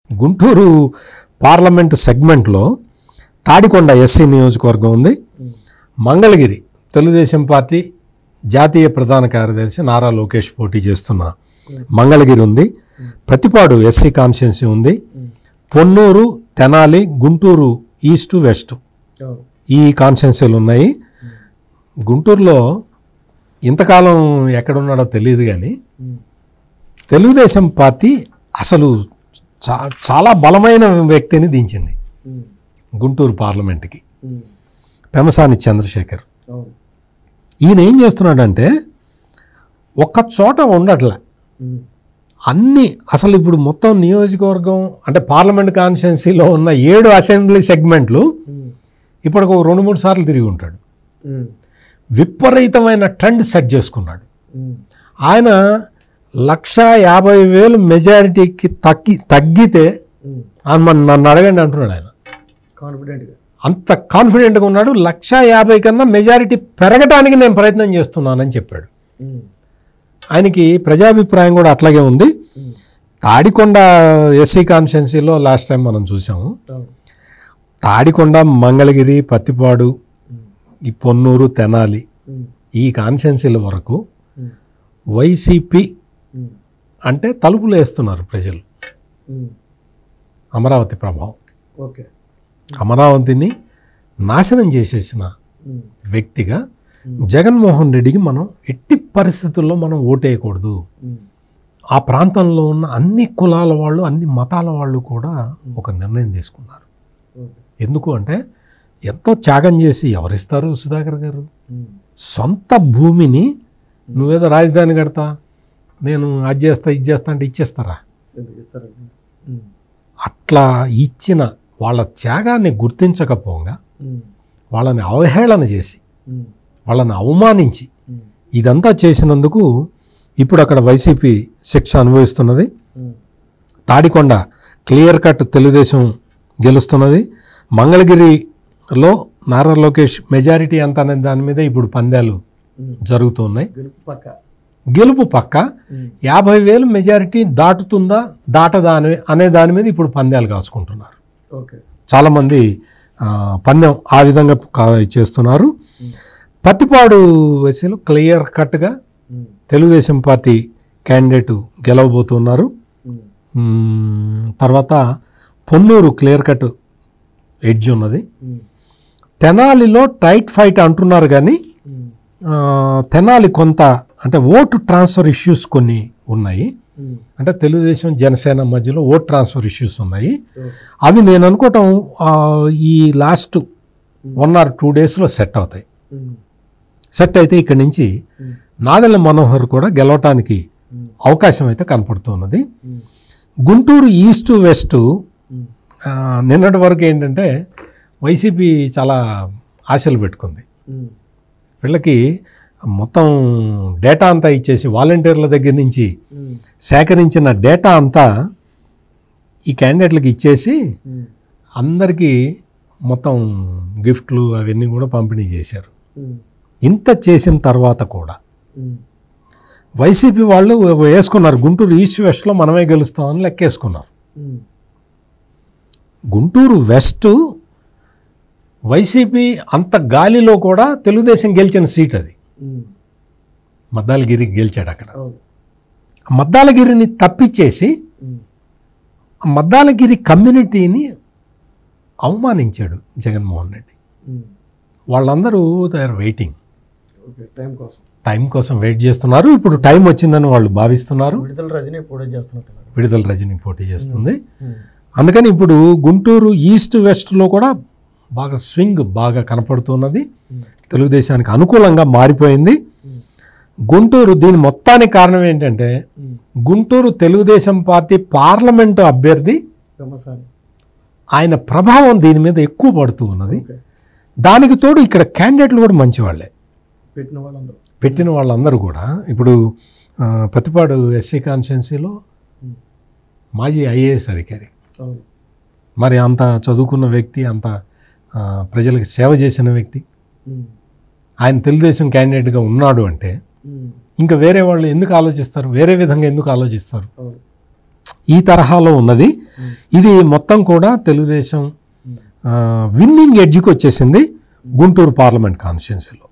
Guntur parliament సెగ్మెంట్లో Tadikonda SC నియోజకవర్గం ఉంది. మంగళగిరి తెలుగుదేశం పార్టీ జాతీయ ప్రధాన కార్యదర్శి నారా లోకేష్ పోటీ చేస్తున్న మంగళగిరి ఉంది. ప్రతిపాడు ఎస్సీ కాన్స్టిట్యున్సీ ఉంది. పొన్నూరు, తెనాలి, గుంటూరు ఈస్ట్ వెస్ట్ ఈ కాన్స్టిట్యున్సీలు ఉన్నాయి. గుంటూరులో ఇంతకాలం ఎక్కడున్నాడో తెలియదు కానీ తెలుగుదేశం పార్టీ అసలు చాలా బలమైన వ్యక్తిని దించింది గుంటూరు పార్లమెంట్కి, పెమసాని చంద్రశేఖర్. ఈయన ఏం చేస్తున్నాడంటే ఒక్క చోట ఉండట్లే, అన్ని అసలు ఇప్పుడు మొత్తం నియోజకవర్గం అంటే పార్లమెంట్ కాన్స్టిట్యున్సీలో ఉన్న 7 అసెంబ్లీ సెగ్మెంట్లు ఇప్పటికి 2-3 సార్లు తిరిగి ఉంటాడు. విపరీతమైన ట్రెండ్ సెట్ చేసుకున్నాడు. ఆయన 150,000 మెజారిటీకి తగ్గితే నన్ను అడగండి అంటున్నాడు. ఆయన అంత కాన్ఫిడెంట్గా ఉన్నాడు. 150,000 కన్నా మెజారిటీ పెరగడానికి నేను ప్రయత్నం చేస్తున్నానని చెప్పాడు. ఆయనకి ప్రజాభిప్రాయం కూడా అట్లాగే ఉంది. తాడికొండ ఎస్సీ కాన్స్టిట్యున్సీలో లాస్ట్ టైం మనం చూసాము. తాడికొండ, మంగళగిరి, పత్తిపాడు, ఈ పొన్నూరు, తెనాలి ఈ కాన్స్టిట్యున్సీల వరకు వైసీపీ అంటే తలుపులు వేస్తున్నారు ప్రజలు. అమరావతి ప్రభావం, అమరావతిని నాశనం చేసేసిన వ్యక్తిగా జగన్మోహన్ రెడ్డికి మనం ఎట్టి పరిస్థితుల్లో మనం ఓటేయకూడదు. ఆ ప్రాంతంలో ఉన్న అన్ని కులాల వాళ్ళు, అన్ని మతాల వాళ్ళు కూడా ఒక నిర్ణయం తీసుకున్నారు. ఎందుకు అంటే ఎంతో త్యాగం చేసి ఎవరిస్తారు సుధాకర్ గారు? సొంత భూమిని నువ్వేదో రాజధాని కడతా, నేను అది చేస్తా ఇది చేస్తా అంటే ఇచ్చేస్తారా? అట్లా ఇచ్చిన వాళ్ళ త్యాగాన్ని గుర్తించకపోగా వాళ్ళని అవహేళన చేసి వాళ్ళని అవమానించి ఇదంతా చేసినందుకు ఇప్పుడు అక్కడ వైసీపీ శిక్ష అనుభవిస్తున్నది. తాడికొండ క్లియర్ కట్ తెలుగుదేశం గెలుస్తున్నది. మంగళగిరిలో నారా లోకేష్ మెజారిటీ ఎంత అనే దాని మీద ఇప్పుడు పందాలు జరుగుతున్నాయి. గెలుపు పక్క 50,000 మెజారిటీ దాటుతుందా దాటదా అనే దాని మీద ఇప్పుడు పందాలు కాసుకుంటున్నారు. చాలామంది పందెం ఆ విధంగా చేస్తున్నారు. పత్తిపాడు వయసులో క్లియర్ కట్గా తెలుగుదేశం పార్టీ క్యాండిడేట్ గెలవబోతున్నారు. తర్వాత పొన్నూరు క్లియర్ కట్ ఎడ్జ్ ఉన్నది. తెనాలిలో టైట్ ఫైట్ అంటున్నారు కానీ తెనాలి కొంత అంటే ఓటు ట్రాన్స్ఫర్ ఇష్యూస్ కొన్ని ఉన్నాయి. అంటే తెలుగుదేశం జనసేన మధ్యలో ఓట్ ట్రాన్స్ఫర్ ఇష్యూస్ ఉన్నాయి. అవి నేను అనుకోవటం ఈ లాస్ట్ 1 or 2 డేస్లో సెట్ అవుతాయి. సెట్ అయితే ఇక్కడి నుంచి నాదెళ్ల మనోహర్ కూడా గెలవటానికి అవకాశం అయితే కనపడుతున్నది. గుంటూరు ఈస్ట్ వెస్ట్ నిన్నటి వరకు ఏంటంటే వైసీపీ చాలా ఆశలు పెట్టుకుంది. వీళ్ళకి మొత్తం డేటా అంతా ఇచ్చేసి వాలంటీర్ల దగ్గర నుంచి సేకరించిన డేటా అంతా ఈ క్యాండిడేట్లకు ఇచ్చేసి అందరికీ మొత్తం గిఫ్ట్లు అవన్నీ కూడా పంపిణీ చేశారు. ఇంత చేసిన తర్వాత కూడా వైసీపీ వాళ్ళు వేసుకున్నారు గుంటూరు ఈస్ట్ వెస్ట్లో మనమే గెలుస్తామని లెక్కేసుకున్నారు. గుంటూరు వెస్ట్ వైసీపీ అంత గాలిలో కూడా తెలుగుదేశం గెలిచిన సీట్ అది. మద్దాలగిరి గెలిచాడు అక్కడ. మద్దాలగిరిని తప్పించేసి మద్దాలగిరి కమ్యూనిటీని అవమానించాడు జగన్మోహన్ రెడ్డి. వాళ్ళందరూ వెయిటింగ్, టైం కోసం వెయిట్ చేస్తున్నారు. ఇప్పుడు టైం వచ్చిందని వాళ్ళు భావిస్తున్నారు. విడుదల రజనీ పోటీ చేస్తుంది. అందుకని ఇప్పుడు గుంటూరు ఈస్ట్ వెస్ట్లో కూడా బాగా స్వింగ్ బాగా కనపడుతున్నది. తెలుగుదేశానికి అనుకూలంగా మారిపోయింది గుంటూరు. దీని మొత్తానికి కారణం ఏంటంటే గుంటూరు తెలుగుదేశం పార్టీ పార్లమెంటు అభ్యర్థి ఆయన ప్రభావం దీని మీద ఎక్కువ పడుతూ ఉన్నది. దానికి తోడు ఇక్కడ క్యాండిడేట్లు కూడా మంచి వాళ్ళే, పెట్టిన వాళ్ళందరూ కూడా. ఇప్పుడు పత్తిపాడు ఎస్సీ కాన్స్టిట్యున్సీలో మాజీ IAS అధికారి, మరి అంత చదువుకున్న వ్యక్తి, అంత ప్రజలకు సేవ చేసిన వ్యక్తి, ఆయన తెలుగుదేశం క్యాండిడేట్గా ఉన్నాడు అంటే ఇంకా వేరే వాళ్ళు ఎందుకు ఆలోచిస్తారు? వేరే విధంగా ఎందుకు ఆలోచిస్తారు? ఈ తరహాలో ఉన్నది. ఇది మొత్తం కూడా తెలుగుదేశం విన్నింగ్ ఎడ్జ్కి వచ్చేసింది గుంటూరు పార్లమెంట్ కాన్స్టిట్యున్సీలో.